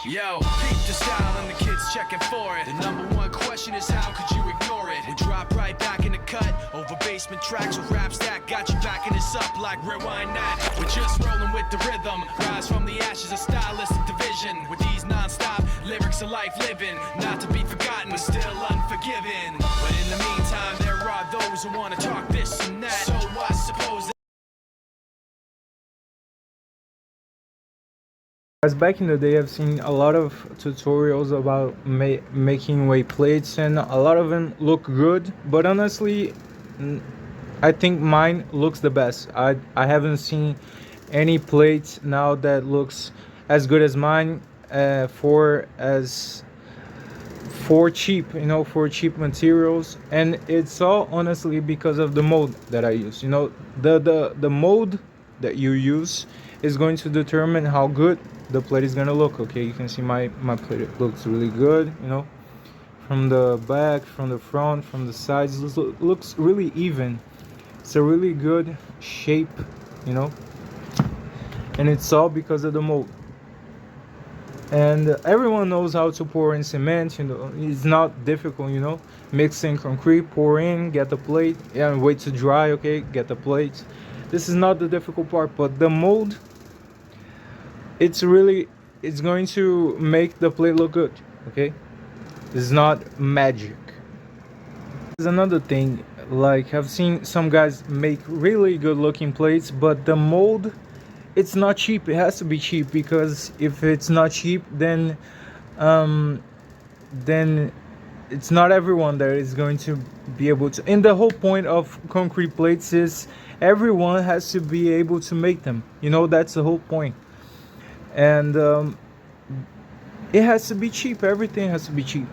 Yo, peep the style and the kids checking for it. The number one question is how could you ignore it? We drop right back in the cut over basement tracks with raps that got you backing us up like rewind that. We're just rolling with the rhythm, rise from the ashes of stylistic division. With these non-stop lyrics of life living, not to be forgotten but still unforgiven. But in the meantime, there are those who want to talk this and that. So I suppose As back in the day, I've seen a lot of tutorials about making whey plates, and a lot of them look good. But honestly, I think mine looks the best. I haven't seen any plate now that looks as good as mine for cheap, for cheap materials, and it's all honestly because of the mold that I use. The mold that you use is going to determine how good the plate is gonna look. Okay, you can see my plate, it looks really good, from the back, from the front, from the sides, looks really even. It's a really good shape, and it's all because of the mold. And everyone knows how to pour in cement. It's not difficult. Mix in concrete, pour in, get the plate, and wait to dry. Okay, get the plate. This is not the difficult part, but the mold, it's going to make the plate look good. Okay, it's not magic. There's another thing, like I've seen some guys make really good looking plates, but the mold, it's not cheap. It has to be cheap, because if it's not cheap, then it's not everyone that is going to be able to. And the whole point of concrete plates is everyone has to be able to make them. That's the whole point. And it has to be cheap. Everything has to be cheap.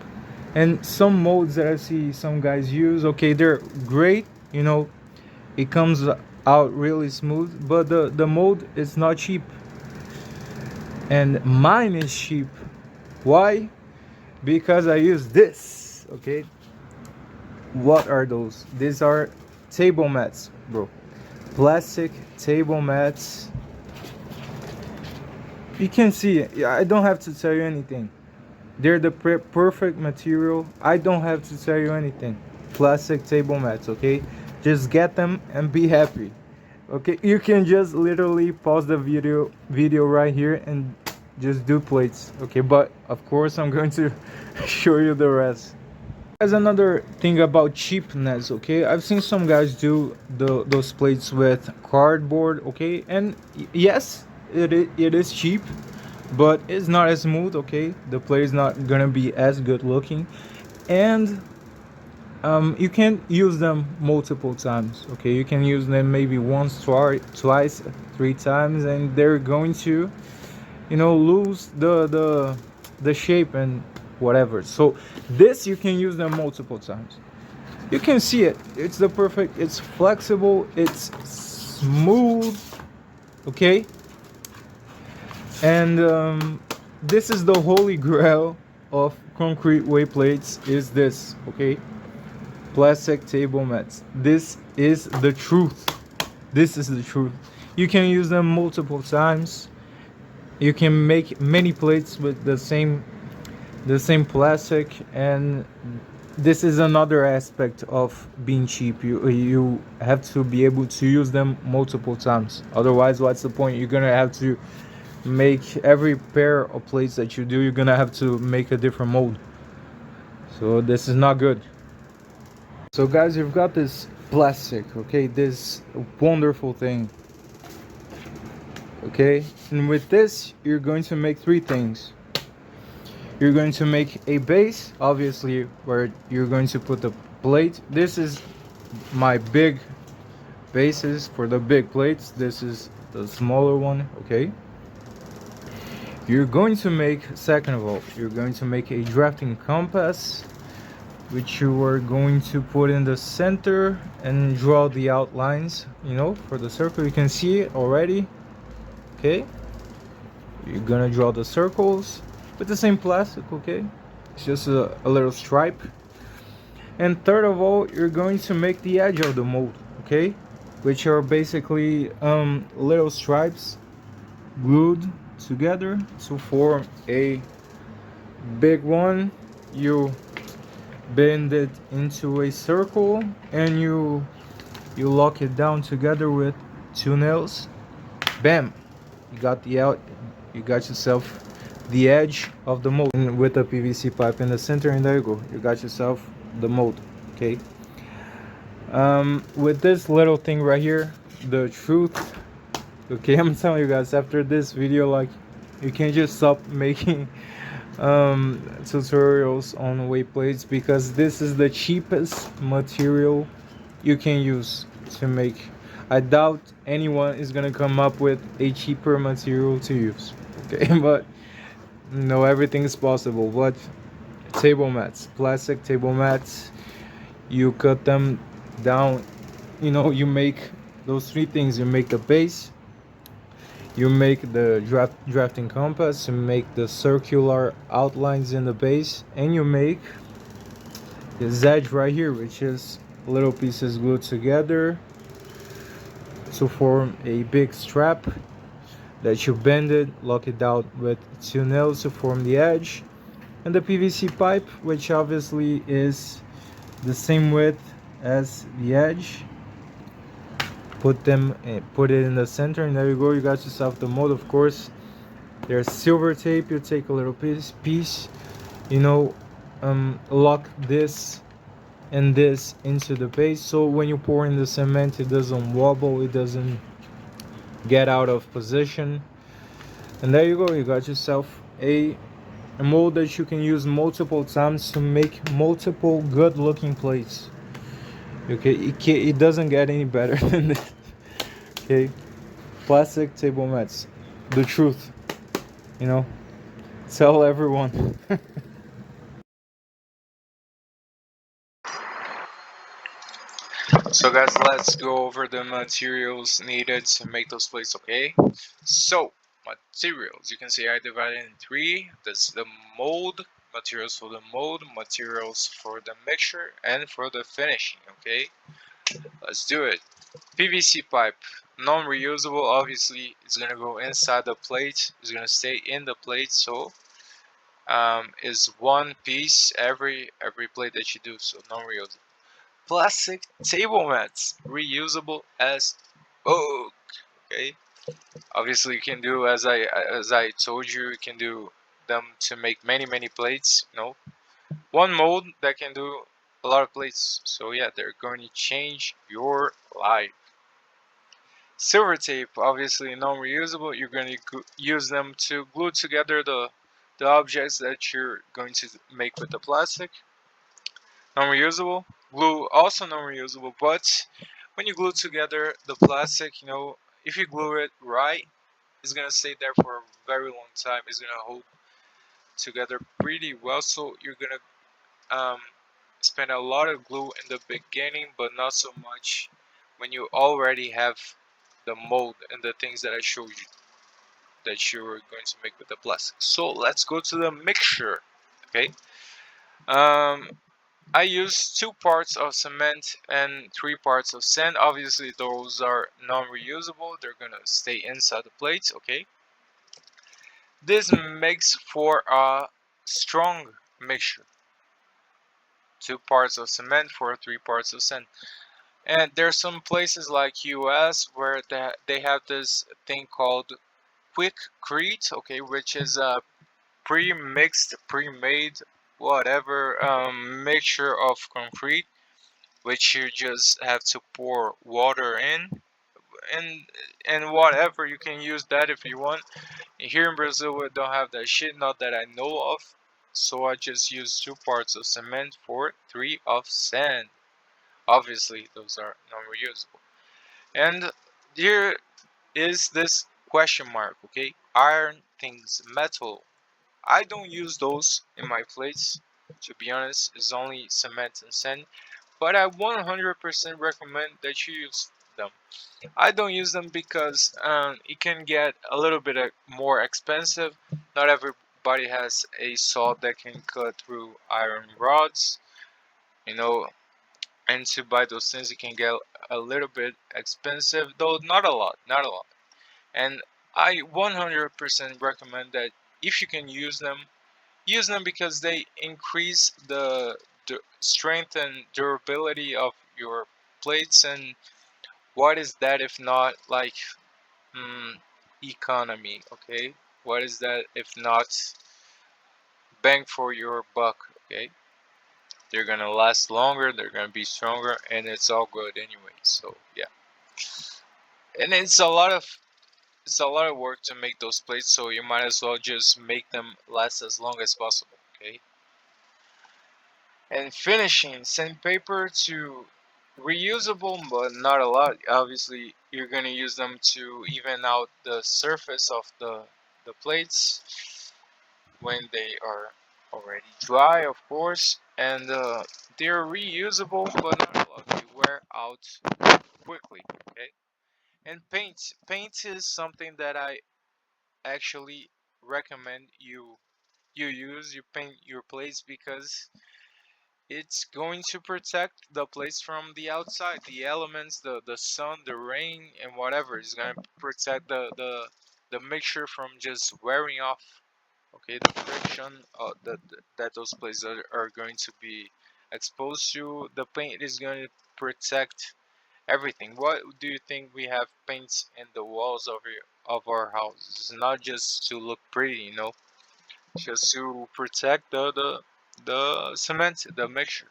And some molds that I see some guys use, okay, they're great. It comes out really smooth, but the mold is not cheap. And mine is cheap. Why? Because I use this. Okay, what are those? These are table mats, bro. Plastic table mats. You can see it. I don't have to tell you anything. They're the perfect material. I don't have to tell you anything. Plastic table mats, okay? Just get them and be happy. Okay, you can just literally pause the video right here and just do plates. Okay, but of course I'm going to show you the rest. There's another thing about cheapness. Okay, I've seen some guys do those plates with cardboard. Okay, and yes, it is cheap, but it's not as smooth. Okay, the plate is not gonna be as good looking, and you can use them multiple times. Okay, you can use them maybe once, twice, 3 times, and they're going to lose the shape and whatever. So this, you can use them multiple times. You can see it. It's the perfect. It's flexible, it's smooth. Okay, and this is the holy grail of concrete whey plates, is this. Okay, plastic table mats. This is the truth. This is the truth. You can use them multiple times. You can make many plates with the same plastic, and this is another aspect of being cheap. You have to be able to use them multiple times. Otherwise, what's the point? You're gonna have to make every pair of plates that you do, you're gonna have to make a different mold. So this is not good. So guys, you've got this plastic, okay, this wonderful thing. Okay, and with this, you're going to make 3 things. You're going to make a base, obviously, where you're going to put the plate. This is my big bases for the big plates. This is the smaller one. Okay, you're going to make, second of all, you're going to make a drafting compass, which you are going to put in the center and draw the outlines, for the circle. You can see it already. Okay, you're gonna draw the circles with the same plastic. Okay, it's just a little stripe. And third of all, you're going to make the edge of the mold. Okay, which are basically little stripes glued together to form a big one. You bend it into a circle and you lock it down together with two nails. Bam, you got the out, you got yourself the edge of the mold, and with a PVC pipe in the center, and there you go, you got yourself the mold. Okay, with this little thing right here, the truth, okay, I'm telling you guys, after this video, like, you can't just stop making tutorials on weight plates, because this is the cheapest material you can use to make. I doubt anyone is gonna come up with a cheaper material to use. Okay, but no, everything is possible. But table mats, plastic table mats, you cut them down. You make those three things. You make the base, you make the drafting compass, you make the circular outlines in the base, and you make this edge right here, which is little pieces glued together to form a big strap that you bend it, lock it down with two nails to form the edge, and the PVC pipe, which obviously is the same width as the edge. Put it in the center, and there you go. You got yourself the mold. Of course, there's silver tape. You take a little piece, you know, lock this and this into the base, so when you pour in the cement, it doesn't wobble, it doesn't get out of position. And there you go, you got yourself a mold that you can use multiple times to make multiple good looking plates. Okay, it doesn't get any better than this. Okay, plastic table mats, the truth, you know, tell everyone. So guys, let's go over the materials needed to make those plates, okay? So, materials, you can see I divided in three. That's the mold, materials for the mold, materials for the mixture, and for the finishing, okay? Let's do it. PVC pipe, non-reusable, obviously it's gonna go inside the plate, it's gonna stay in the plate, so is one piece every plate that you do, so non-reusable. Plastic table mats, reusable as oh, okay. Obviously, you can do as I told you, you can do them to make many plates. One mold that can do a lot of plates. So yeah, they're going to change your life. Silver tape, obviously non-reusable. You're going to use them to glue together the objects that you're going to make with the plastic. Non-reusable. Glue, also non-reusable, but when you glue together the plastic, if you glue it right, it's gonna stay there for a very long time. It's gonna hold together pretty well. So you're gonna spend a lot of glue in the beginning, but not so much when you already have the mold and the things that I showed you that you're going to make with the plastic. So let's go to the mixture. Okay. Um, I use 2 parts of cement and 3 parts of sand. Obviously, those are non-reusable. They're gonna stay inside the plates. Okay. This makes for a strong mixture. 2 parts of cement for 3 parts of sand. And there's some places like US where they have this thing called Quikrete, okay, which is a pre-mixed, pre-made, whatever mixture of concrete, which you just have to pour water in, and whatever, you can use that if you want. Here in Brazil, we don't have that shit, not that I know of. So I just use 2 parts of cement for 3 of sand. Obviously, those are non-reusable. And here is this question mark, okay? Iron things, metal. I don't use those in my plates. To be honest, it's only cement and sand. But I 100% recommend that you use them. I don't use them because it can get a little bit more expensive. Not everybody has a saw that can cut through iron rods, you know, and to buy those things it can get a little bit expensive, though not a lot, not a lot. And I 100% recommend that if you can use them because they increase the strength and durability of your plates. And what is that if not like economy? Okay, what is that if not bang for your buck? Okay, they're gonna last longer, they're gonna be stronger, and it's all good anyway. So yeah, and it's a lot of work to make those plates, so you might as well just make them last as long as possible. Okay. And finishing, sandpaper to reusable, but not a lot. Obviously, you're gonna use them to even out the surface of the plates when they are already dry, of course. And they're reusable, but not a lot. They wear out quickly. Okay. And paint is something that I actually recommend you paint your plates because it's going to protect the place from the outside, the elements, the sun, the rain, and whatever. It's going to protect the mixture from just wearing off. Okay, the friction that those places are going to be exposed to. The paint is going to protect everything. What do you think we have paints in the walls of our houses? It's not just to look pretty, you know, just to protect the cement, the mixture.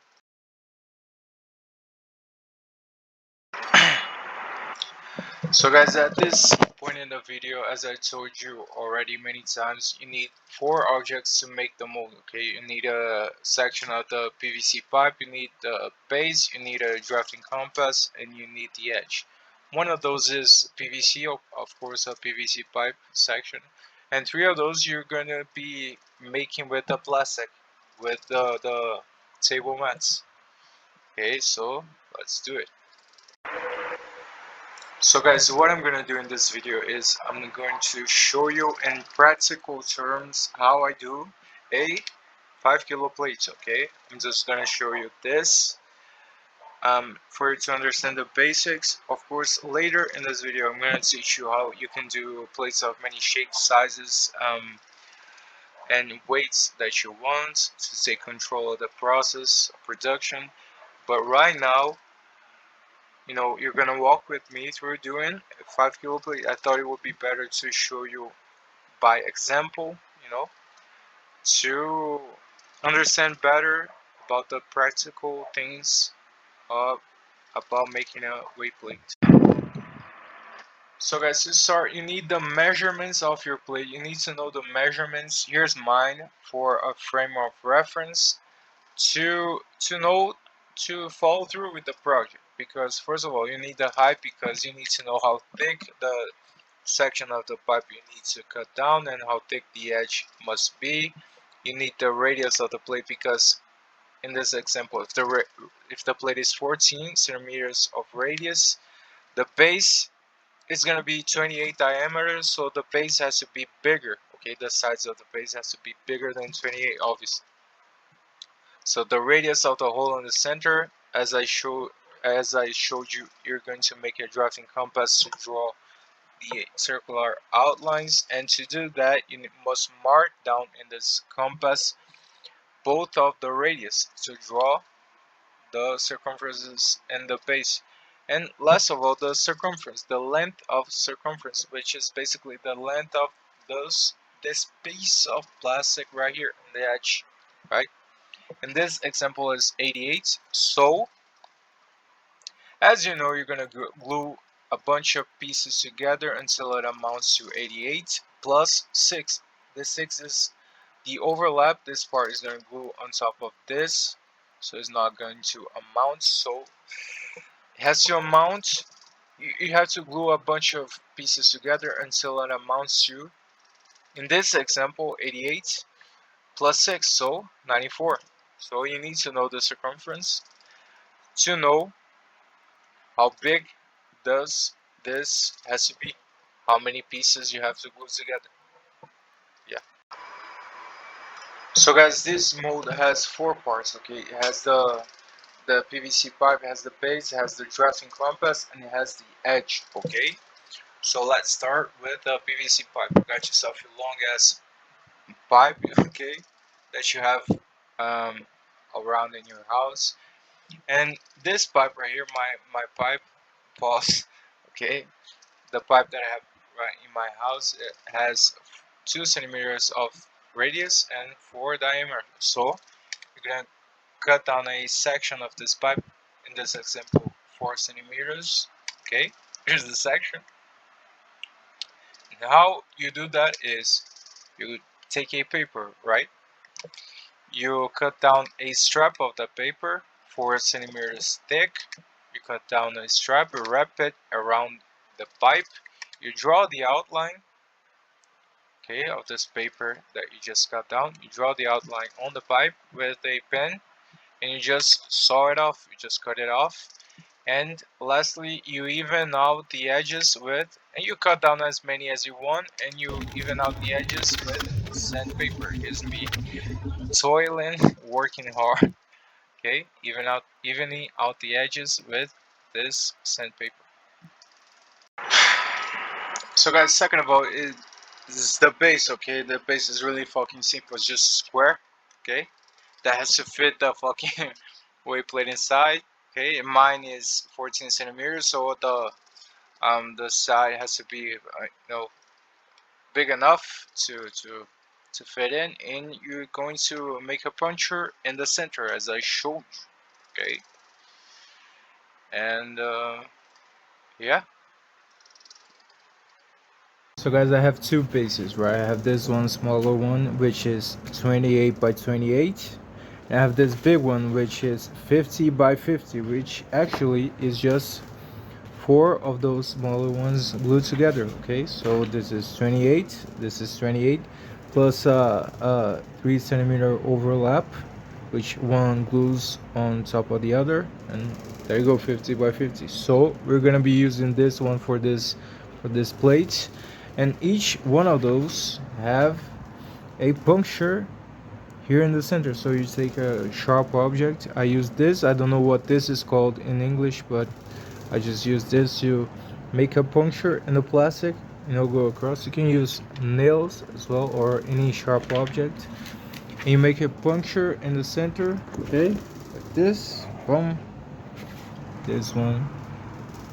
So guys, at this point in the video, as I told you already many times, you need 4 objects to make the mold. Okay, you need a section of the PVC pipe, you need the base, you need a drafting compass, and you need the edge. One of those is PVC, of course, a PVC pipe section, and 3 of those you're gonna be making with the plastic, with the table mats. Okay, so let's do it. So guys, what I'm gonna do in this video is I'm going to show you in practical terms how I do a 5 kilo plate. Okay, I'm just gonna show you this for you to understand the basics. Of course, later in this video I'm gonna teach you how you can do plates of many shapes, sizes, and weights that you want to take control of the process of production. But right now, you know, you're gonna walk with me through doing a 5 kilo plate. I thought it would be better to show you by example, you know, to understand better about the practical things uh, about making a weight plate. So guys, to start, you need the measurements of your plate. You need to know the measurements. Here's mine for a frame of reference to know to follow through with the project, because first of all you need the height, because you need to know how thick the section of the pipe you need to cut down and how thick the edge must be. You need the radius of the plate, because in this example, if the plate is 14 centimeters of radius, the base is going to be 28 diameter, so the base has to be bigger. Okay, the size of the base has to be bigger than 28, obviously. So the radius of the hole in the center, as I showed you, you're going to make a drafting compass to draw the circular outlines, and to do that you must mark down in this compass both of the radius to draw the circumferences and the base. And last of all, the circumference, the length of circumference, which is basically the length of this piece of plastic right here on the edge, right? And this example is 88. So as you know, you're gonna glue a bunch of pieces together until it amounts to 88 plus 6. This 6 is the overlap. This part is gonna glue on top of this, so it's not going to amount. So it has to amount. You have to glue a bunch of pieces together until it amounts to, in this example, 88 plus 6, so 94. So you need to know the circumference to know how big does this has to be, how many pieces you have to glue together. Yeah. So guys, this mold has 4 parts. Okay, it has the PVC pipe, it has the base, it has the drafting compass, and it has the edge. Okay, So let's start with a PVC pipe. You got yourself your long ass pipe, okay, that you have around in your house. And this pipe right here, my pipe, pause, okay, the pipe that I have right in my house, it has 2 centimeters of radius and 4 diameter. So you're gonna cut down a section of this pipe, in this example 4 centimeters. Okay, here's the section. And how you do that is you take a paper, right? You cut down a strap of the paper 4 centimeters thick. You cut down a strap, you wrap it around the pipe. You draw the outline, okay, of this paper that you just cut down. You draw the outline on the pipe with a pen, and you just saw it off. You just cut it off. And lastly, you even out the edges with, and you cut down as many as you want, and you even out the edges with sandpaper. Here's me toiling, working hard. Okay, evening out the edges with this sandpaper. So guys, second of all, is the base. Okay, the base is really fucking simple. It's just a square. Okay, that has to fit the fucking weight plate inside. Okay, and mine is 14 centimeters, so the side has to be big enough to fit in, and you're going to make a puncture in the center as I showed you. Okay, and yeah. So guys, I have two bases, right? I have this one smaller one, which is 28 by 28. And I have this big one, which is 50 by 50, which actually is just 4 of those smaller ones glued together. Okay, so this is 28, this is 28, plus 3 centimeter overlap, which one glues on top of the other, and there you go, 50 by 50. So we're gonna be using this one for this plate, and each one of those have a puncture here in the center. So you take a sharp object. I use this, I don't know what this is called in English, but I just use this to make a puncture in the plastic, go across. You can use nails as well, or any sharp object, and you make a puncture in the center. Okay, like this. Boom. This one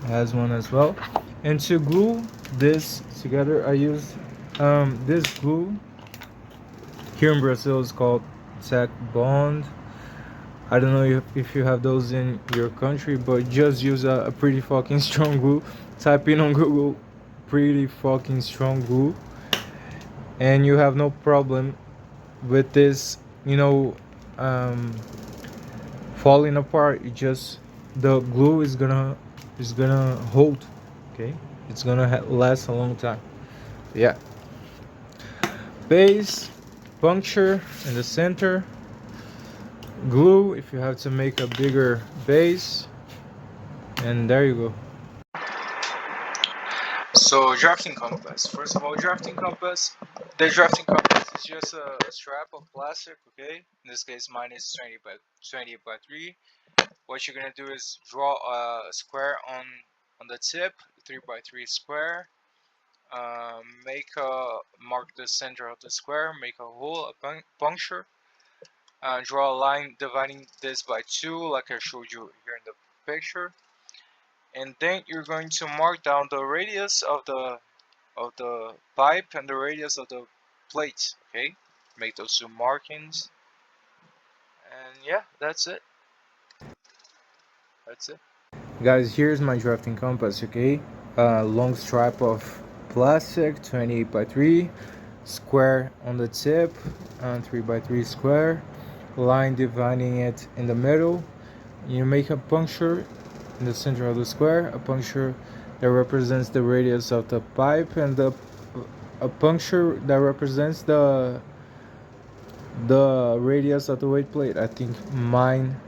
has one as well. And to glue this together, I use this glue. Here in Brazil it's called Tech Bond. I don't know if you have those in your country, but just use a pretty fucking strong glue. Type in on Google pretty fucking strong glue, and you have no problem with this falling apart. It just, the glue is gonna hold. Okay, it's gonna last a long time. Yeah, base, puncture in the center, glue if you have to make a bigger base, and there you go. So drafting compass. First of all, drafting compass. The drafting compass is just a strap of plastic. Okay, in this case mine is 20 by 3. What you're gonna do is draw a square on the tip, 3 by 3 square. Mark the center of the square, make a hole, a puncture. Draw a line dividing this by 2, like I showed you here in the picture. And then you're going to mark down the radius of the pipe and the radius of the plate. Okay, make those 2 markings, and yeah, that's it. Guys, here's my drafting compass. Okay, long strap of plastic, 28 by 3, square on the tip, 3 by 3 square, line dividing it in the middle. You make a puncture in the center of the square, a puncture that represents the radius of the pipe, and a puncture that represents the radius of the weight plate. I think mine,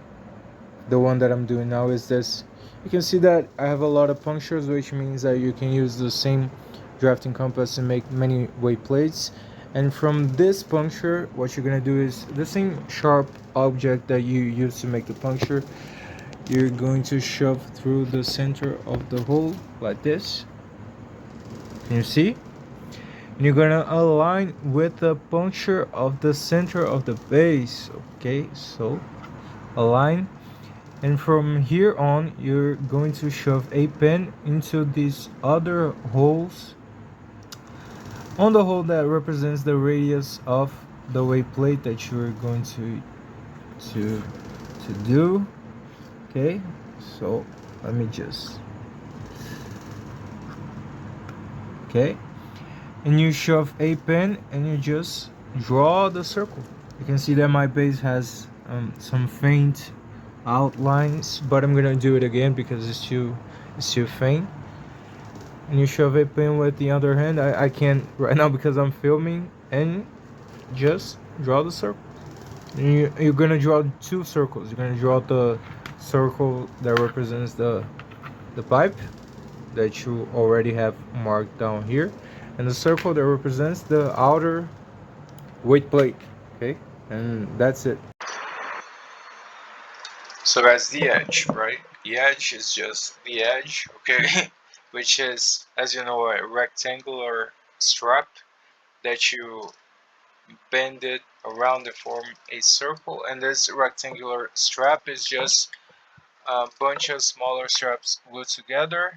the one that I'm doing now, is this. You can see that I have a lot of punctures, which means that you can use the same drafting compass to make many weight plates. And from this puncture, what you're gonna do is the same sharp object that you use to make the puncture, you're going to shove through the center of the hole like this. Can you see? And you're gonna align with the puncture of the center of the base. Okay, so align, and from here on you're going to shove a pen into these other holes on the hole that represents the radius of the weight plate that you're going to do. Okay, so let me just, okay, and you shove a pen and you just draw the circle. You can see that my base has some faint outlines, but I'm gonna do it again because it's too faint. And you shove a pen with the other hand. I can't right now because I'm filming, and just draw the circle. And you're gonna draw two circles. You're gonna draw the circle that represents the pipe that you already have marked down here, and the circle that represents the outer weight plate. Okay, and that's it. So that's the edge, right? The edge is just the edge, okay? Which is, as you know, a rectangular strap that you bend it around to form a circle, and this rectangular strap is just a bunch of smaller straps glued together,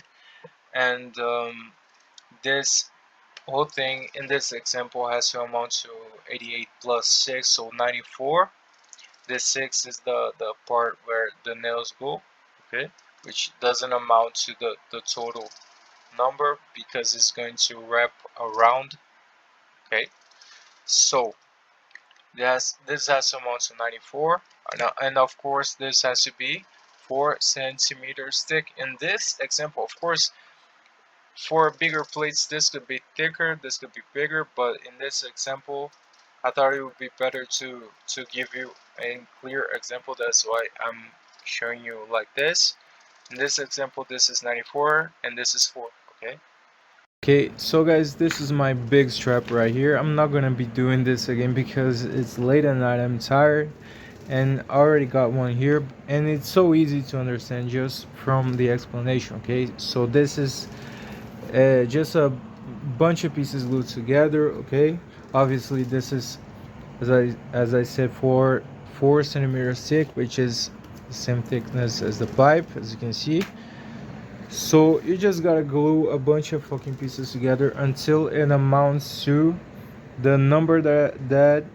and this whole thing in this example has to amount to 88 plus 6, so 94. This 6 is the part where the nails go, okay, which doesn't amount to the total number because it's going to wrap around, okay. So this has to amount to 94, and of course this has to be 4 centimeters thick. In this example, of course, for bigger plates this could be thicker, this could be bigger, but in this example I thought it would be better to give you a clear example. That's why I'm showing you like this. In this example, this is 94 and this is 4, okay? Okay, so guys, this is my big strap right here. I'm not gonna be doing this again because it's late at night, I'm tired, and I already got one here, and it's so easy to understand just from the explanation. Okay, so this is just a bunch of pieces glued together. Okay, obviously this is, as I said, 4 centimeters thick, which is the same thickness as the pipe, as you can see. So you just gotta glue a bunch of fucking pieces together until it amounts to the number that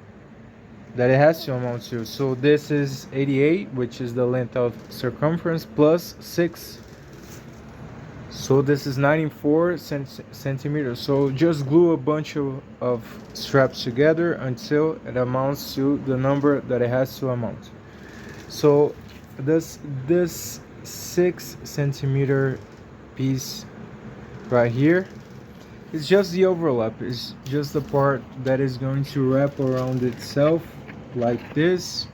it has to amount to. So this is 88, which is the length of circumference, plus 6. So this is 94 centimeters. So just glue a bunch of straps together until it amounts to the number that it has to amount. So this 6 centimeter piece right here is just the overlap. It's just the part that is going to wrap around itself like this.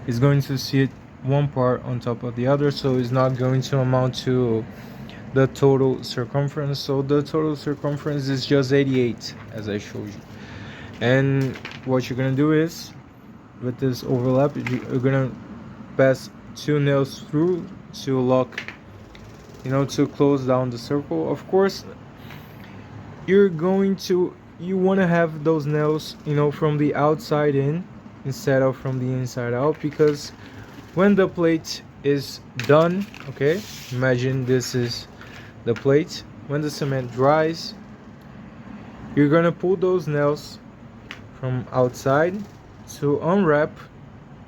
It's going to sit one part on top of the other, so it's not going to amount to the total circumference. So the total circumference is just 88, as I showed you. And what you're gonna do is, with this overlap, you're gonna pass 2 nails through to lock, to close down the circle. Of course, you want to have those nails, from the outside in instead of from the inside out, because when the plate is done, okay, imagine this is the plate. When the cement dries, you're gonna pull those nails from outside to unwrap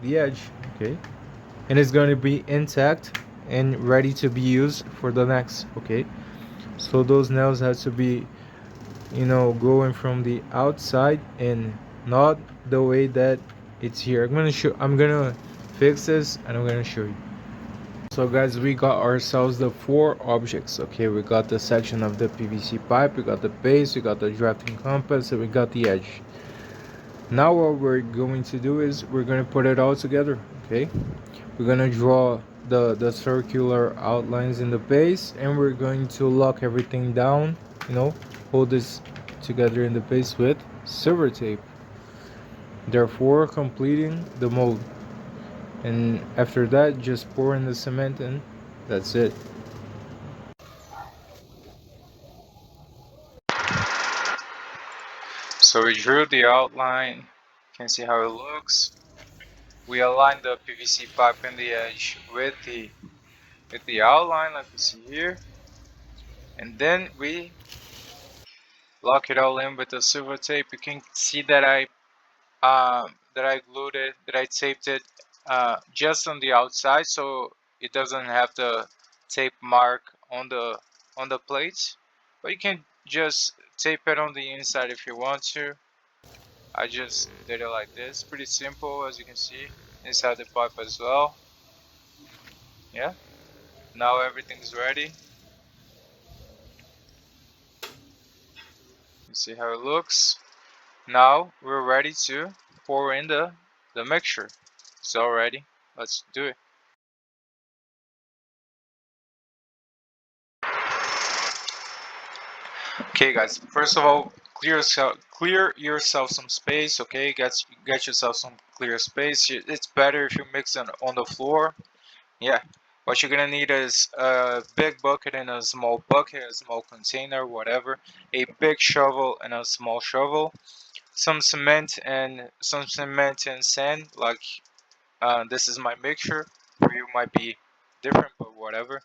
the edge, okay, and it's going to be intact and ready to be used for the next, okay. So those nails have to be, going from the outside and not the way that it's here. I'm gonna fix this and I'm gonna show you. So guys, we got ourselves the 4 objects. Okay, we got the section of the PVC pipe, we got the base, we got the drafting compass, and we got the edge. Now what we're going to do is we're going to put it all together. Okay, we're going to draw the circular outlines in the base, and we're going to lock everything down, hold this together in the base with silver tape, therefore completing the mold. And after that, just pour in the cement and that's it. So we drew the outline. You can see how it looks. We aligned the PVC pipe in the edge with the outline, like you see here, and then we lock it all in with the silver tape. You can see that I glued it, that I taped it just on the outside, so it doesn't have the tape mark on the plates. But you can just tape it on the inside if you want to. I just did it like this. Pretty simple, as you can see, inside the pipe as well. Yeah. Now everything's ready. You see how it looks. Now we're ready to pour in the mixture. It's all ready. Let's do it. Okay, guys. First of all, clear yourself some space. Okay, get yourself some clear space. It's better if you mix it on the floor. Yeah. What you're gonna need is a big bucket and a small bucket, a small container, whatever. A big shovel and a small shovel. Some cement and sand. Like this is my mixture. For you might be different, but whatever.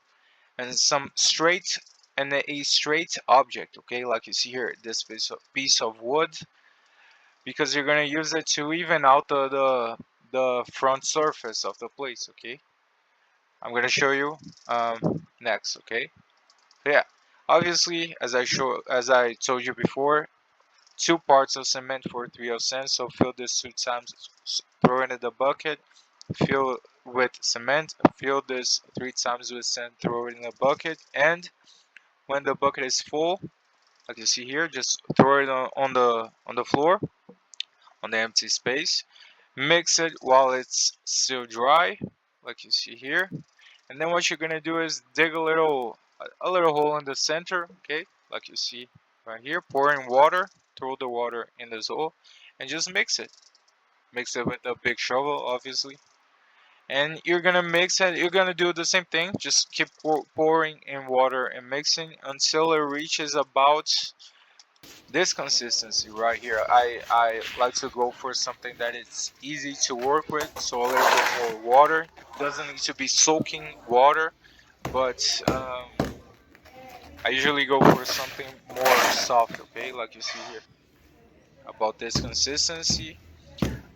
And some straight and a straight object, okay, like you see here, this piece of wood, because you're gonna use it to even out the front surface of the place. Okay, I'm gonna show you next. Okay, so yeah, obviously, as I told you before, 2 parts of cement for 3 of sand. So fill this 2 times, throw it in the bucket, fill with cement, fill this 3 times with sand, throw it in a bucket, and when the bucket is full, like you see here, just throw it on the floor, on the empty space. Mix it while it's still dry, like you see here. And then what you're gonna do is dig a little hole in the center, okay, like you see right here. Pour in water, throw the water in this hole, and just mix it. Mix it with a big shovel, obviously. And you're gonna mix it. You're gonna do the same thing. Just keep pouring in water and mixing until it reaches about this consistency right here. I like to go for something that it's easy to work with, so a little bit more water. Doesn't need to be soaking water, but I usually go for something more soft. Okay, like you see here, about this consistency.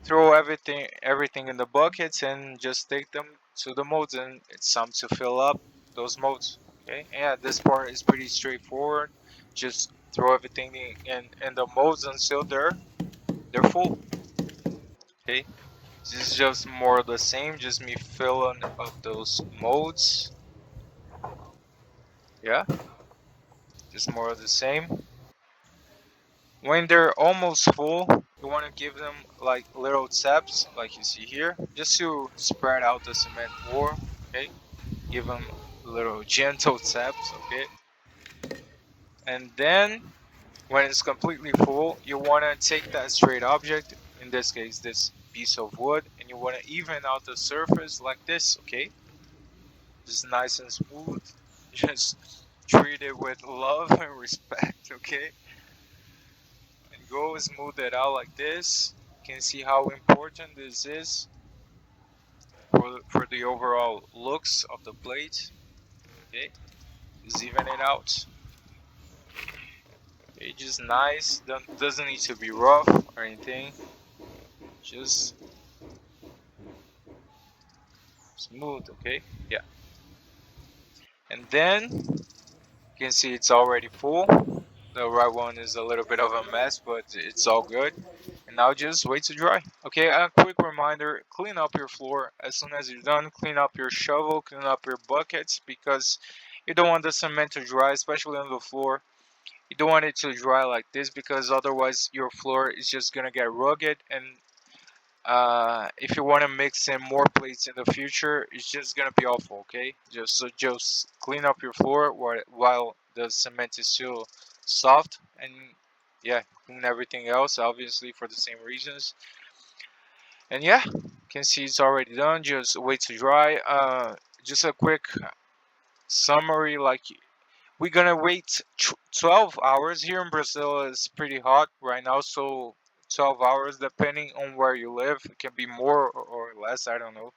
Throw everything in the buckets and just take them to the molds, and it's time to fill up those molds. Okay, yeah, this part is pretty straightforward. Just throw everything in the molds until they're full. Okay, this is just more of the same, just me filling up those molds. Yeah, just more of the same. When they're almost full, you want to give them like little taps, like you see here, just to spread out the cement more. Okay, give them little gentle taps. Okay, and then when it's completely full, you want to take that straight object, in this case this piece of wood, and you want to even out the surface like this. Okay, just nice and smooth. Just treat it with love and respect. Okay, and go smooth it out like this. You can see how important this is for the overall looks of the plate. Okay, just even it out. Okay, just nice. Doesn't need to be rough or anything. Just smooth. Okay, yeah. And then you can see it's already full. The right one is a little bit of a mess, but it's all good. And now just wait to dry. Okay, a quick reminder, clean up your floor as soon as you're done. Clean up your shovel, clean up your buckets, because you don't want the cement to dry, especially on the floor. You don't want it to dry like this, because otherwise your floor is just gonna get rugged, and if you want to mix in more plates in the future, it's just gonna be awful. Okay, just clean up your floor while the cement is still soft, and yeah, clean everything else obviously for the same reasons. And yeah, you can see it's already done. Just wait to dry. Just a quick summary, like we're gonna wait 12 hours. Here in Brazil is pretty hot right now, so 12 hours depending on where you live. It can be more or less, I don't know.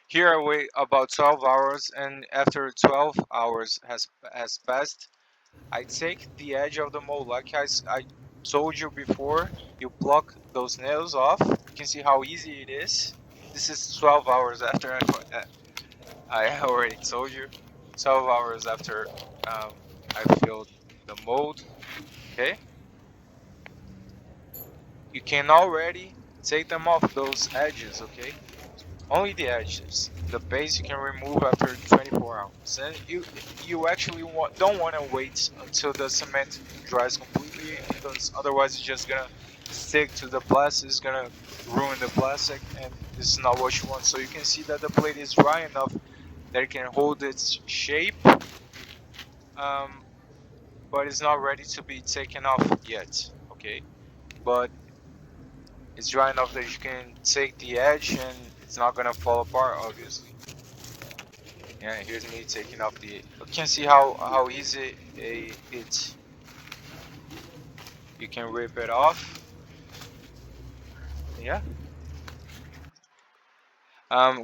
Here I wait about 12 hours, and after 12 hours has passed, I take the edge of the mold. Like I told you before, you pluck those nails off. You can see how easy it is. This is 12 hours after I already told you. 12 hours after I filled the mold. Okay, you can already take them off those edges. Okay, only the edges. The base you can remove after 24 hours. And you actually don't want to wait until the cement dries completely, because otherwise it's just gonna stick to the plastic. It's gonna ruin the plastic, and this is not what you want. So you can see that the plate is dry enough that it can hold its shape, um, but it's not ready to be taken off yet. Okay, but it's dry enough that you can take the edge and it's not gonna fall apart, obviously. Yeah, here's me taking off the. You can see how easy it's. You can rip it off. Yeah.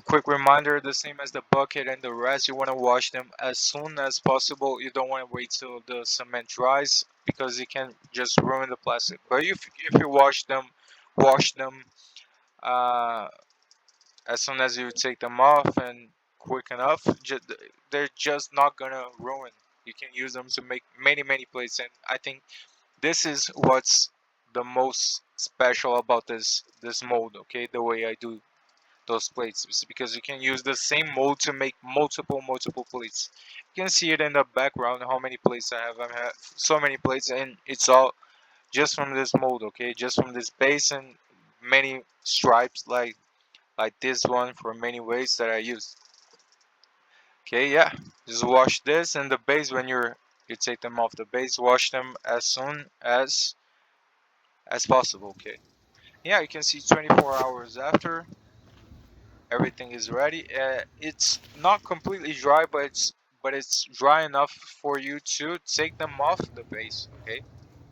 Quick reminder: the same as the bucket and the rest, you want to wash them as soon as possible. You don't want to wait till the cement dries, because it can just ruin the plastic. But if you wash them uh, as soon as you take them off and quick enough, they're just not gonna ruin. You can use them to make many plates, and I think this is what's the most special about this mold. Okay, the way I do those plates is because you can use the same mold to make multiple plates. You can see it in the background how many plates I have. I have so many plates, and it's all just from this mold. Okay, just from this base and many stripes like this one for many ways that I use. Okay, yeah, just wash this and the base. When you take them off the base, wash them as soon as possible. Okay, yeah, you can see 24 hours after everything is ready. It's not completely dry, but it's dry enough for you to take them off the base. Okay,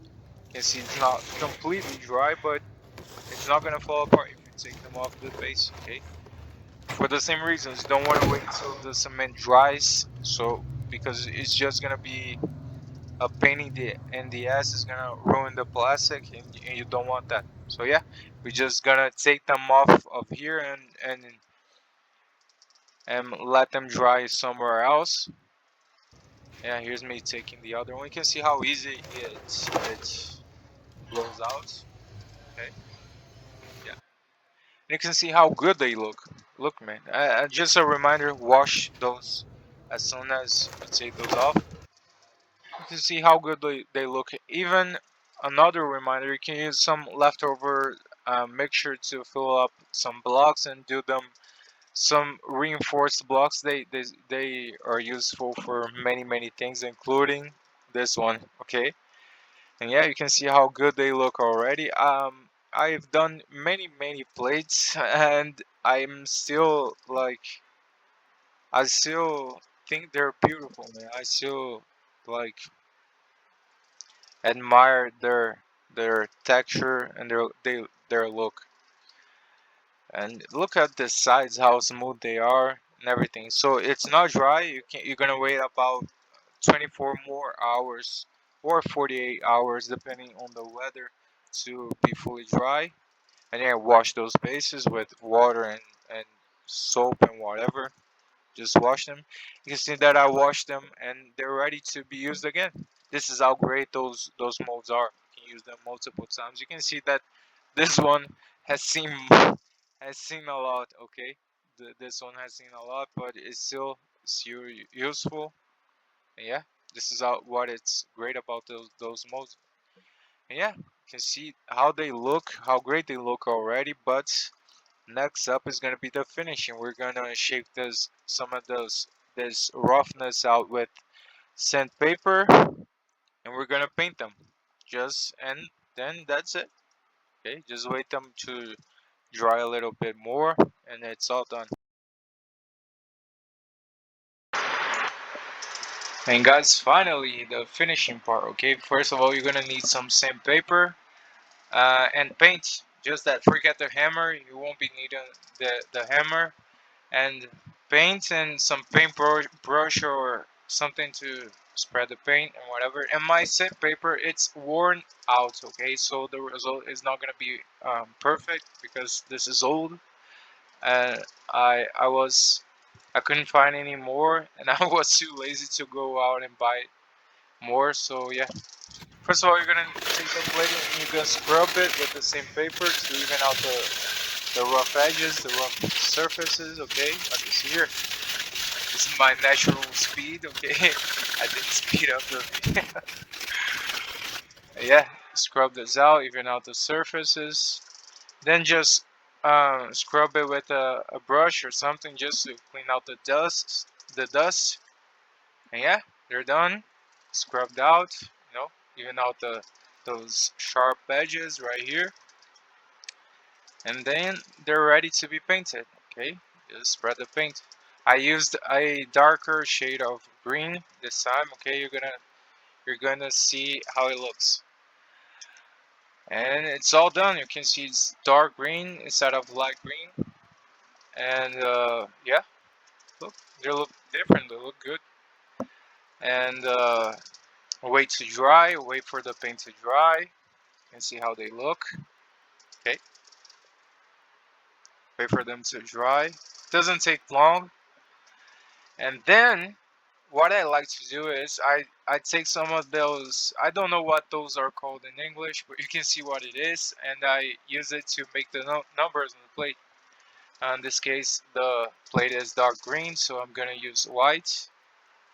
you can see it's not completely dry, but it's not gonna fall apart if you take them off the base. Okay, for the same reasons, you don't want to wait till the cement dries, so because it's just gonna be a pain in the ass. Is gonna ruin the plastic, and you don't want that. So yeah, we're just gonna take them off of here and let them dry somewhere else. Yeah, here's me taking the other one. You can see how easy it blows out. Okay, yeah, and you can see how good they look. Look, man. Just a reminder: wash those as soon as you take those off. You can see how good they look. Even another reminder: you can use some leftover mixture to fill up some blocks and do them some reinforced blocks. They are useful for many things, including this one. Okay, and yeah, you can see how good they look already. I've done many plates, and I'm still like, I still think they're beautiful, man. I still like admire their texture and their look. And look at the sides, how smooth they are and everything. So it's not dry. You're gonna wait about 24 more hours or 48 hours, depending on the weather, to be fully dry. And then wash those bases with water and soap and whatever. Just wash them. You can see that I washed them and they're ready to be used again. This is how great those molds are. You can use them multiple times. You can see that this one has seen a lot. Okay, this one has seen a lot, but it's still useful. And yeah, this is what it's great about those molds. And yeah, you can see how they look, how great they look already. But next up is gonna be the finishing. We're gonna shape this roughness out with sandpaper, and we're gonna paint them. And then that's it. Okay, just wait them to dry a little bit more, and it's all done. And guys, finally the finishing part. Okay, first of all, you're gonna need some sandpaper and paint. Just that. Forget the hammer. You won't be needing the hammer and paint and some brush or something to spread the paint and whatever. And my sandpaper, it's worn out. Okay, so the result is not gonna be perfect because this is old. And I couldn't find any more, and I was too lazy to go out and buy more. So yeah, first of all, you're gonna take the plate and you're gonna scrub it with the same paper to even out the rough edges, the rough surfaces. Okay, like you see here, this is my natural speed. Okay, I didn't speed up the video. Yeah, scrub this out, even out the surfaces. Then just scrub it with a brush or something just to clean out the dust. The dust. And yeah, they're done. Scrubbed out. You know, even out those sharp edges right here. And then they're ready to be painted. Okay, just spread the paint. I used a darker shade of green this time. Okay, you're gonna see how it looks. And it's all done. You can see it's dark green instead of light green. And yeah, look, they look different. They look good. And wait to dry. Wait for the paint to dry and see how they look. Okay, wait for them to dry. Doesn't take long. And then what I like to do is I take some of those. I don't know what those are called in English, but you can see what it is, and I use it to make the numbers on the plate. In this case, the plate is dark green, so I'm gonna use white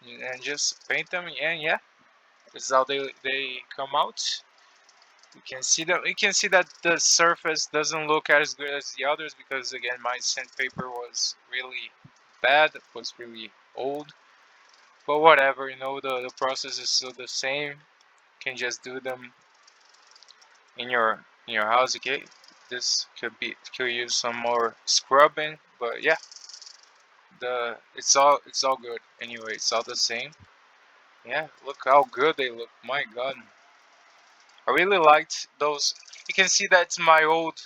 and just paint them. And yeah, this is how they come out. You can see them. You can see that the surface doesn't look as good as the others because again, my sandpaper was really bad. It was really old. But whatever, you know, the process is still the same. You can just do them in your house. Okay, this could use some more scrubbing, but yeah, the it's all good anyway. It's all the same. Yeah, look how good they look. My God, I really liked those. You can see that's my old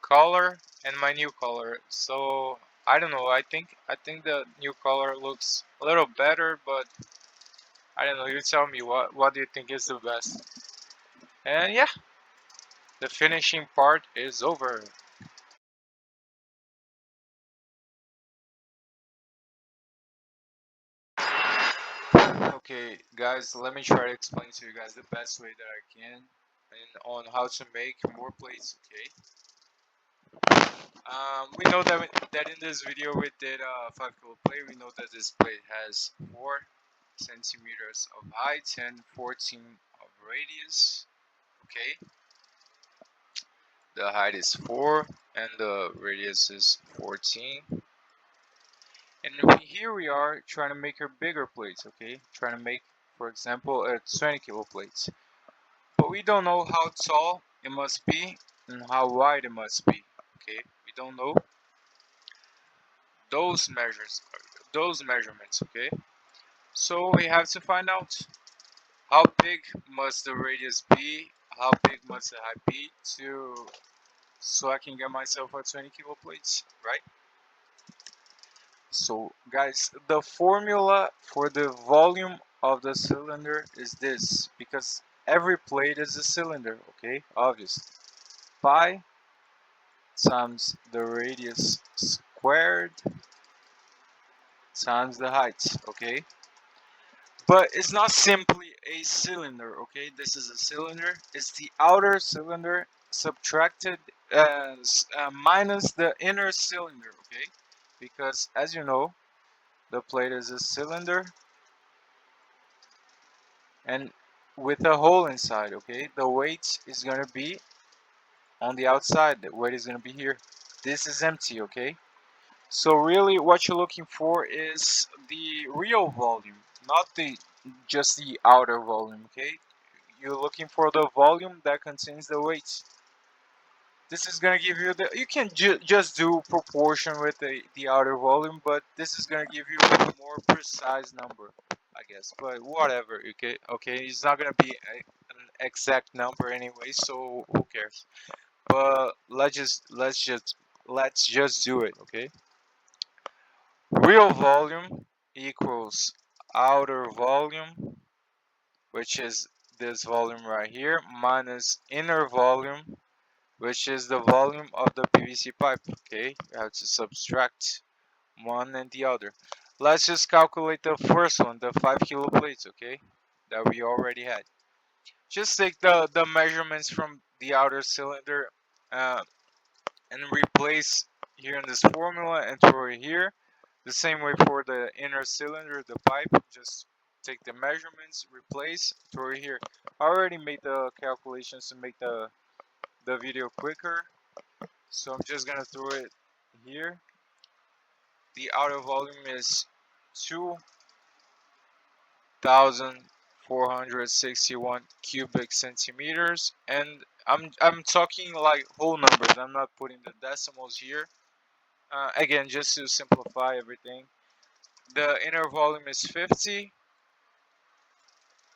color and my new color. So I don't know. I think the new color looks a little better, but I don't know. You tell me what do you think is the best? And yeah, the finishing part is over. Okay, guys, let me try to explain to you guys the best way that I can and on how to make more plates. Okay. We know that in this video we did a 5 kilo plate. We know that this plate has 4 centimeters of height and 14 of radius. Okay, the height is 4 and the radius is 14. And here we are trying to make a bigger plates. Okay, trying to make, for example, a 20 kilo plates. But we don't know how tall it must be and how wide it must be. Okay, we don't know those measurements. Okay, so we have to find out how big must the radius be, how big must the height be to so I can get myself a 20 kilo plates, right? So guys, the formula for the volume of the cylinder is this, because every plate is a cylinder. Okay, obvious. Pi times the radius squared times the height. Okay, but it's not simply a cylinder. Okay, this is a cylinder. It's the outer cylinder subtracted minus the inner cylinder. Okay, because as you know, the plate is a cylinder and with a hole inside. Okay, the weight is gonna be on the outside. The weight is gonna be here. This is empty. Okay, so really what you're looking for is the real volume, not the just the outer volume. Okay, you're looking for the volume that contains the weight. This is gonna give you the, you can just do proportion with the outer volume, but this is gonna give you a more precise number. I guess, but whatever. Okay, okay, it's not gonna be an exact number anyway, so who cares? But let's just do it. Okay, real volume equals outer volume, which is this volume right here, minus inner volume, which is the volume of the PVC pipe. Okay, you have to subtract one and the other. Let's just calculate the first one, the 5 kilo plates, okay, that we already had. Just take the measurements from the outer cylinder uh, and replace here in this formula and throw it here. The same way for the inner cylinder, the pipe, just take the measurements, replace, throw it here. I already made the calculations to make the video quicker, so I'm just gonna throw it here. The outer volume is 2,461 cubic centimeters, and I'm talking like whole numbers. I'm not putting the decimals here. Again, just to simplify everything. The inner volume is 50,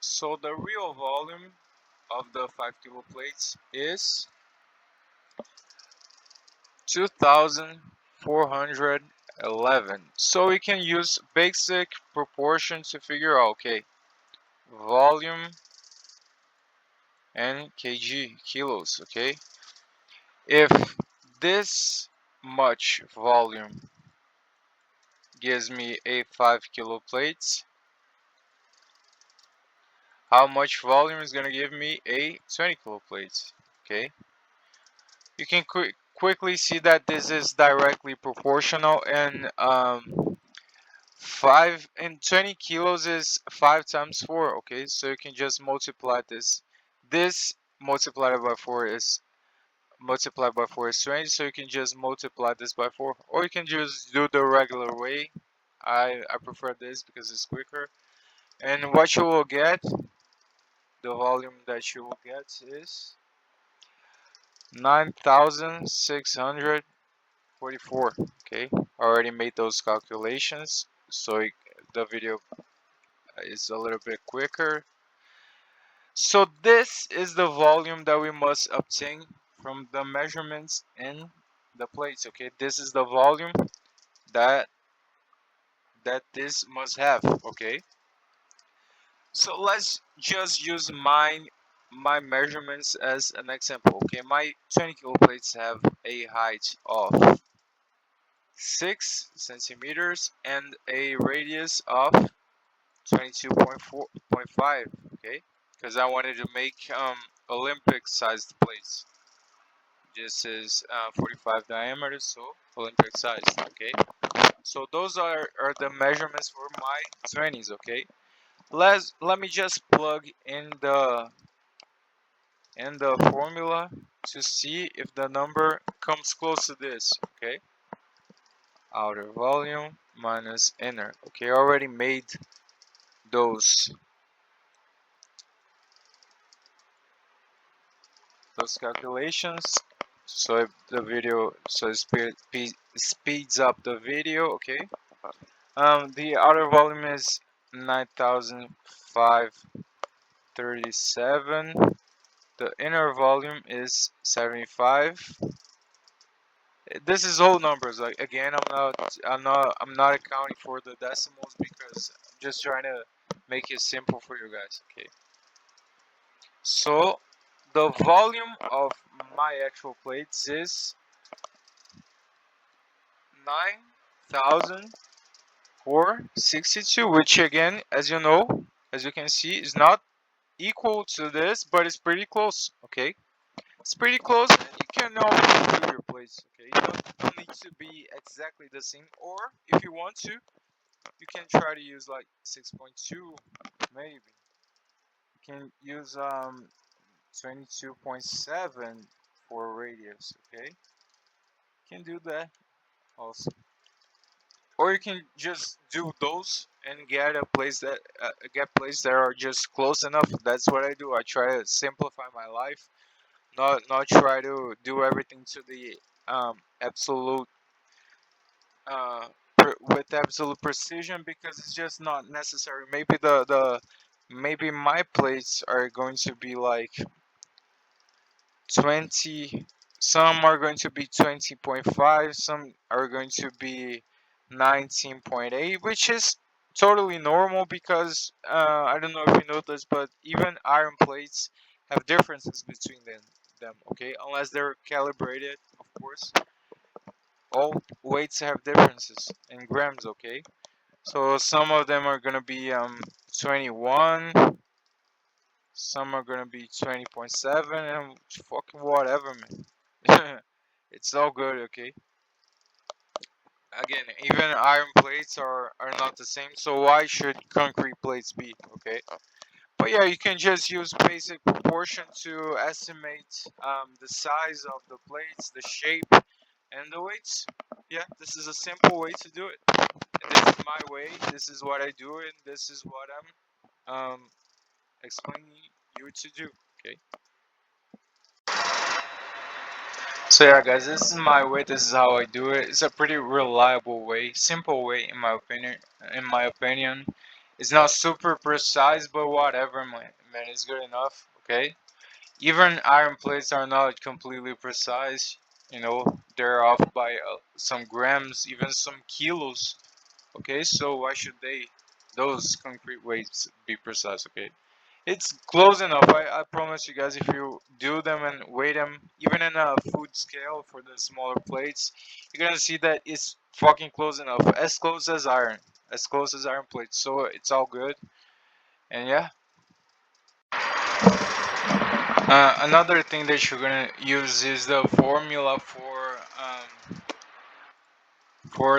so the real volume of the 5 kilo plates is 2,411. So we can use basic proportions to figure out, okay, volume and kg, kilos, okay? If this much volume gives me a 5 kilo plates, how much volume is going to give me a 20 kilo plates, okay? You can quickly see that this is directly proportional, and 5 and 20 kilos is 5 times 4, okay? So you can just multiply this. This multiplied by 4 is multiplied by 4 is 20, so you can just multiply this by 4, or you can just do the regular way. I prefer this because it's quicker. And what you will get, the volume that you will get is 9,644. Okay, I already made those calculations, so the video is a little bit quicker. So this is the volume that we must obtain from the measurements in the plates. Okay, this is the volume that this must have. Okay, so let's just use my measurements as an example. Okay, my 20 kilo plates have a height of 6 centimeters and a radius of 22.5. Okay, because I wanted to make Olympic sized plates. This is 45 diameter, so Olympic sized. Okay, so those are the measurements for my 20s. Okay, let me just plug in the formula to see if the number comes close to this. Okay, outer volume minus inner. Okay, I already made those calculations, so if the video, so it speeds up the video. Okay, the outer volume is 9,537. The inner volume is 75. This is whole numbers. Like again, I'm not accounting for the decimals because I'm just trying to make it simple for you guys. Okay, so the volume of my actual plates is 9,462, which again, as you know, as you can see, is not equal to this, but it's pretty close. Okay, it's pretty close, and you can always do your plates. Okay, you don't need to be exactly the same, or if you want to, you can try to use like 6.2, maybe. You can use 22.7 for radius. Okay, you can do that also. Or you can just do those and get places that are just close enough. That's what I do. I try to simplify my life, not try to do everything to the absolute with absolute precision because it's just not necessary. Maybe maybe my plates are going to be like 20, some are going to be 20.5, some are going to be 19.8, which is totally normal because I don't know if you know this, but even iron plates have differences between them, okay? Unless they're calibrated, of course. All weights have differences in grams, okay? So some of them are gonna be 21, some are gonna be 20.7, and fucking whatever, man. It's all good, okay? Again, even iron plates are not the same, so why should concrete plates be, okay? But yeah, you can just use basic proportion to estimate the size of the plates, the shape, and the weights. Yeah, this is a simple way to do it. And this is my way, this is what I do, and this is what I'm explaining you to do, okay? So yeah, guys, this is my way. This is how I do it. It's a pretty reliable way, simple way, in my opinion. In my opinion, it's not super precise, but whatever, man, it's good enough. Okay. Even iron plates are not completely precise. You know, they're off by some grams, even some kilos. Okay, so why should those concrete weights, be precise? Okay. It's close enough. I promise you guys, if you do them and weigh them, even in a food scale for the smaller plates, you're gonna see that it's fucking close enough. As close as iron. As close as iron plates. So it's all good. And yeah. Another thing that you're gonna use is the formula for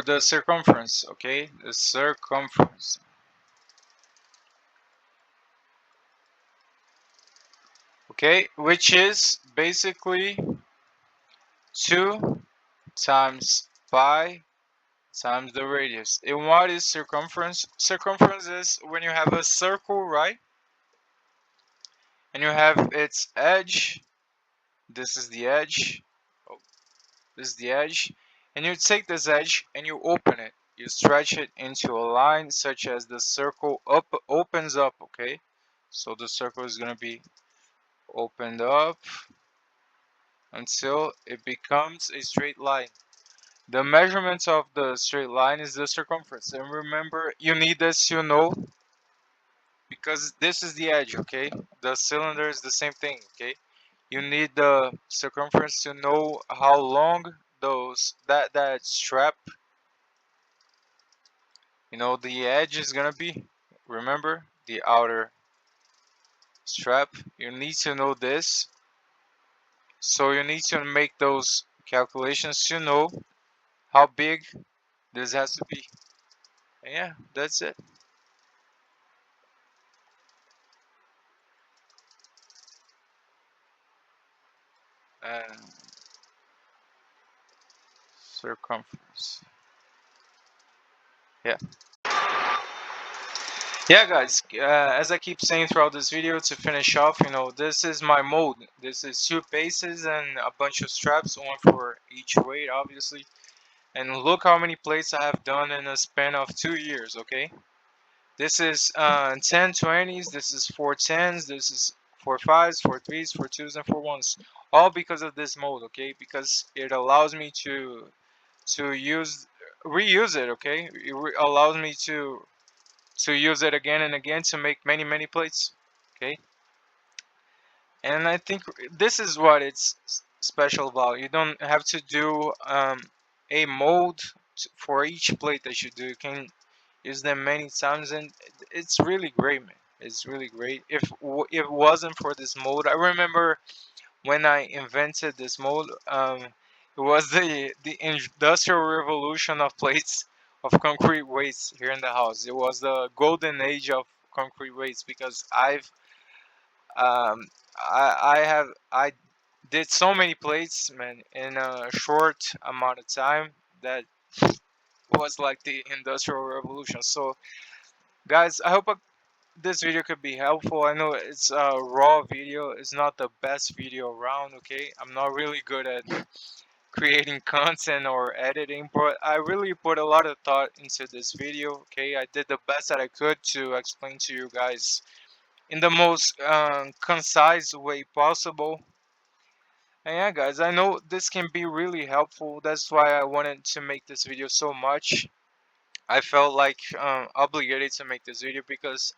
the circumference, okay? The circumference. Okay, which is basically 2 times pi times the radius. And what is circumference? Circumference is when you have a circle, right? And you have its edge. This is the edge. Oh, this is the edge. And you take this edge and you open it. You stretch it into a line such as the circle opens up, okay? So the circle is going to be opened up until it becomes a straight line. The measurement of the straight line is the circumference. And remember, you need this to know because this is the edge, okay? The cylinder is the same thing, okay? You need the circumference to know how long that strap, the edge is gonna be. Remember the outer strap. You need to know this, so you need to make those calculations to know how big this has to be. And yeah, that's it. And circumference. Yeah. Yeah, guys, as I keep saying throughout this video, to finish off, this is my mold. This is 2 bases and a bunch of straps, one for each weight, obviously. And look how many plates I have done in a span of 2 years, okay? This is 10 20s, this is 4 10s, this is 4 5s, 4 3s, 4 2s, and 4 1s. All because of this mold, okay? Because it allows me to reuse it, okay? It allows me to use it again and again to make many plates, okay? And I think this is what it's special about. You don't have to do a mold for each plate that you do. You can use them many times, and it's really great, man. It's really great. If it wasn't for this mold, I remember when I invented this mold, it was the industrial revolution of plates of concrete weights here in the house. It was the golden age of concrete weights because um, I did so many plates, man, in a short amount of time that was like the industrial revolution. So, guys, I hope this video could be helpful. I know it's a raw video. It's not the best video around, okay? I'm not really good at creating content or editing, but I really put a lot of thought into this video. Okay, I did the best that I could to explain to you guys in the most concise way possible. And yeah, guys, I know this can be really helpful. That's why I wanted to make this video so much. I felt like obligated to make this video because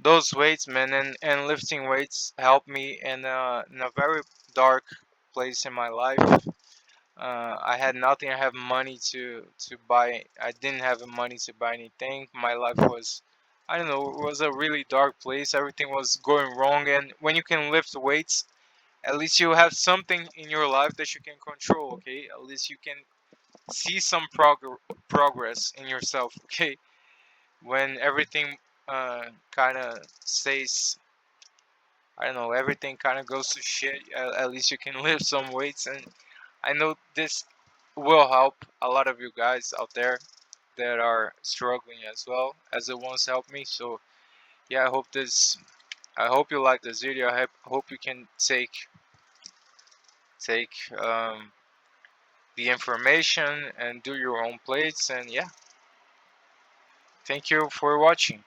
those weights, man, and lifting weights helped me in a very dark place in my life. I had nothing. I have money to buy. I didn't have money to buy anything. My life was, I don't know, it was a really dark place. Everything was going wrong. And when you can lift weights, at least you have something in your life that you can control. Okay, at least you can see some progress in yourself. Okay, when everything kind of stays, I don't know, everything kind of goes to shit. At least you can lift some weights, and I know this will help a lot of you guys out there that are struggling as well as it once helped me. So yeah, I hope you like this video. Hope you can take the information and do your own plates. And yeah, thank you for watching.